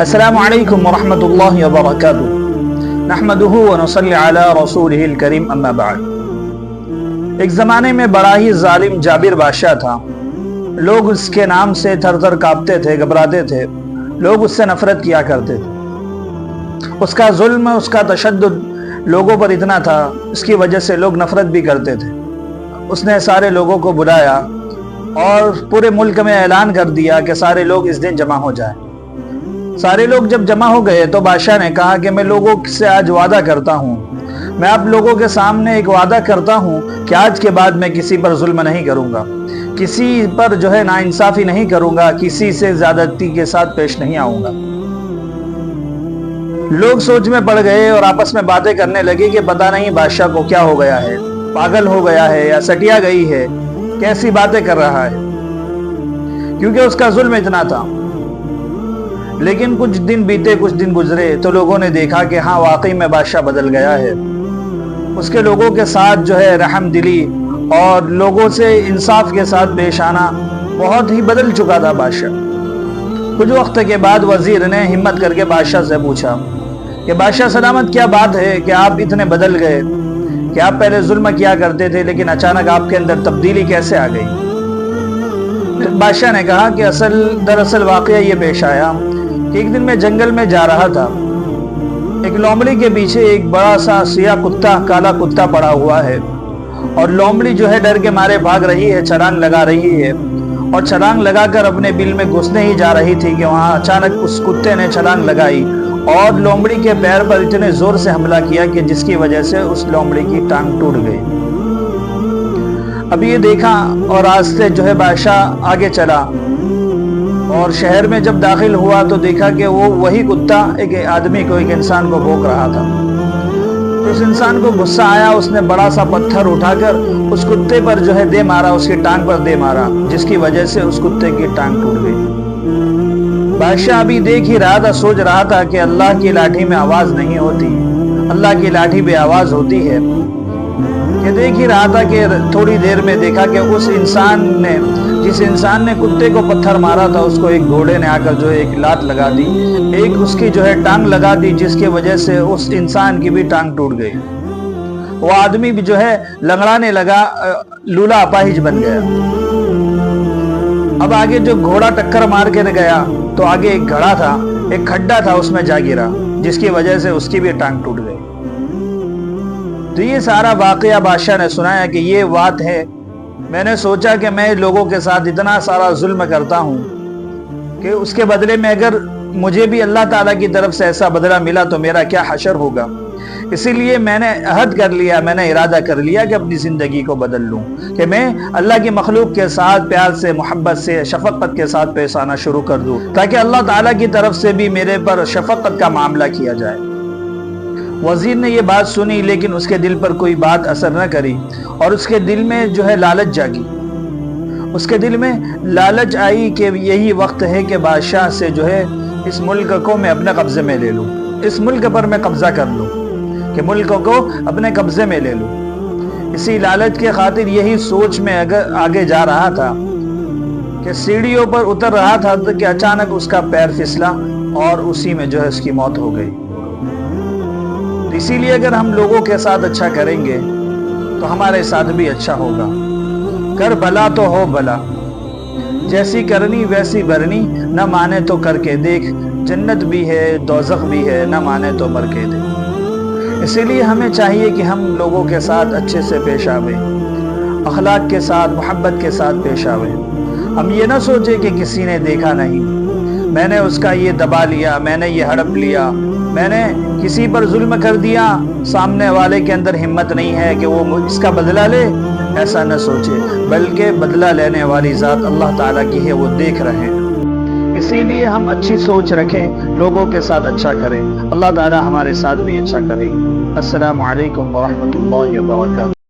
السلام علیکم ورحمۃ اللہ وبرکاتہ نحمدہ ونصلی علی رسولہ الکریم اما بعد۔ ایک زمانے میں بڑا ہی ظالم جابر بادشاہ تھا۔ لوگ اس کے نام سے تھر تھر کانپتے تھے، گھبراتے تھے، لوگ اس سے نفرت کیا کرتے تھے۔ اس کا ظلم، اس کا تشدد لوگوں پر اتنا تھا، اس کی وجہ سے لوگ نفرت بھی کرتے تھے۔ اس نے سارے لوگوں کو بلایا اور پورے ملک میں اعلان کر دیا کہ سارے لوگ اس دن جمع ہو جائیں۔ سارے لوگ جب جمع ہو گئے تو بادشاہ نے کہا کہ میں لوگوں سے آج وعدہ کرتا ہوں، میں آپ لوگوں کے سامنے ایک وعدہ کرتا ہوں کہ آج کے بعد میں کسی پر ظلم نہیں کروں گا، کسی پر ناانصافی نہیں کروں گا، کسی سے زیادتی کے ساتھ پیش نہیں آؤں گا۔ لوگ سوچ میں پڑ گئے اور آپس میں باتیں کرنے لگے کہ پتہ نہیں بادشاہ کو کیا ہو گیا ہے، پاگل ہو گیا ہے یا سٹیا گئی ہے، کیسی باتیں کر رہا ہے، کیونکہ اس کا ظلم اتنا تھا۔ لیکن کچھ دن بیتے، کچھ دن گزرے تو لوگوں نے دیکھا کہ ہاں واقعی میں بادشاہ بدل گیا ہے۔ اس کے لوگوں کے ساتھ رحم دلی اور لوگوں سے انصاف کے ساتھ پیش آنا بہت ہی بدل چکا تھا بادشاہ۔ کچھ وقت کے بعد وزیر نے ہمت کر کے بادشاہ سے پوچھا کہ بادشاہ سلامت، کیا بات ہے کہ آپ اتنے بدل گئے، کہ آپ پہلے ظلم کیا کرتے تھے لیکن اچانک آپ کے اندر تبدیلی کیسے آ گئی؟ بادشاہ نے کہا کہ دراصل واقعہ یہ پیش آیا کہ ایک دن میں جنگل میں جا رہا تھا، ایک لومڑی کے پیچھے ایک بڑا سا سیاہ کتا، کالا کتا پڑا ہوا ہے، اور لومڑی ڈر کے مارے بھاگ رہی ہے، چھلانگ لگا رہی ہے، اور چھلانگ لگا کر اپنے بل میں گھسنے ہی جا رہی تھی کہ وہاں اچانک اس کتے نے چھلانگ لگائی اور لومڑی کے پیر پر اتنے زور سے حملہ کیا کہ جس کی وجہ سے اس لومڑی کی ٹانگ ٹوٹ گئی۔ اب یہ دیکھا اور راستے بادشاہ آگے چلا اور شہر میں جب داخل ہوا تو دیکھا کہ وہی کتا ایک آدمی کو، ایک انسان کو بھونک رہا تھا۔ تو اس انسان کو غصہ آیا، اس نے بڑا سا پتھر اٹھا کر اس کتے پر دے مارا، اس کی ٹانگ پر دے مارا، جس کی وجہ سے اس کتے کی ٹانگ ٹوٹ گئی۔ بادشاہ ابھی دیکھ ہی رہا تھا، سوچ رہا تھا کہ اللہ کی لاٹھی میں آواز نہیں ہوتی، اللہ کی لاٹھی بے آواز ہوتی ہے، کہ دیکھ ہی رہا تھا کہ تھوڑی دیر میں دیکھا کہ اس انسان نے، جس انسان نے کتے کو پتھر مارا تھا، اس کو ایک گھوڑے نے آ کر ایک لات لگا دی، ایک اس کی ٹانگ لگا دی، جس کی وجہ سے اس انسان کی بھی ٹانگ ٹوٹ گئی۔ وہ آدمی بھی لنگڑانے لگا، لولا اپاہج بن گیا۔ اب آگے جو گھوڑا ٹکر مار کے گیا تو آگے ایک گھڑا تھا، ایک کھڈا تھا، اس میں جا گرا، جس کی وجہ سے اس کی بھی ٹانگ ٹوٹ گئی۔ تو یہ سارا واقعہ بادشاہ نے سنایا کہ یہ بات ہے، میں نے سوچا کہ میں لوگوں کے ساتھ اتنا سارا ظلم کرتا ہوں کہ اس کے بدلے میں اگر مجھے بھی اللہ تعالیٰ کی طرف سے ایسا بدلہ ملا تو میرا کیا حشر ہوگا۔ اسی لیے میں نے عہد کر لیا، میں نے ارادہ کر لیا کہ اپنی زندگی کو بدل لوں، کہ میں اللہ کی مخلوق کے ساتھ پیار سے، محبت سے، شفقت کے ساتھ پیش آنا شروع کر دوں، تاکہ اللہ تعالیٰ کی طرف سے بھی میرے پر شفقت کا معاملہ کیا جائے۔ وزیر نے یہ بات سنی لیکن اس کے دل پر کوئی بات اثر نہ کری، اور اس کے دل میں لالچ جاگی۔ اس کے دل میں لالچ آئی کہ یہی وقت ہے کہ بادشاہ سے اس ملک کو میں اپنے قبضے میں لے لوں، اس ملک پر میں قبضہ کر لوں، کہ ملک کو اپنے قبضے میں لے لوں۔ اسی لالچ کے خاطر یہی سوچ میں آگے جا رہا تھا کہ سیڑھیوں پر اتر رہا تھا کہ اچانک اس کا پیر پھسلا اور اسی میں اس کی موت ہو گئی۔ اسی لیے اگر ہم لوگوں کے ساتھ اچھا کریں گے تو ہمارے ساتھ بھی اچھا ہوگا۔ کر بھلا تو ہو بھلا، جیسی کرنی ویسی بھرنی، نہ مانے تو کر کے دیکھ، جنت بھی ہے دوزخ بھی ہے، نہ مانے تو مر کے دیکھ۔ اسی لیے ہمیں چاہیے کہ ہم لوگوں کے ساتھ اچھے سے پیش آویں، اخلاق کے ساتھ، محبت کے ساتھ پیش آویں۔ ہم یہ نہ سوچیں کہ کسی نے دیکھا نہیں، میں نے اس کا یہ دبا لیا، میں نے یہ ہڑپ لیا، میں نے کسی پر ظلم کر دیا، سامنے والے کے اندر ہمت نہیں ہے کہ وہ اس کا بدلہ لے۔ ایسا نہ سوچے، بلکہ بدلہ لینے والی ذات اللہ تعالیٰ کی ہے، وہ دیکھ رہے ہیں۔ اسی لیے ہم اچھی سوچ رکھیں، لوگوں کے ساتھ اچھا کریں، اللہ تعالیٰ ہمارے ساتھ بھی اچھا کرے۔ السلام علیکم ورحمۃ اللہ وبرکاتہ۔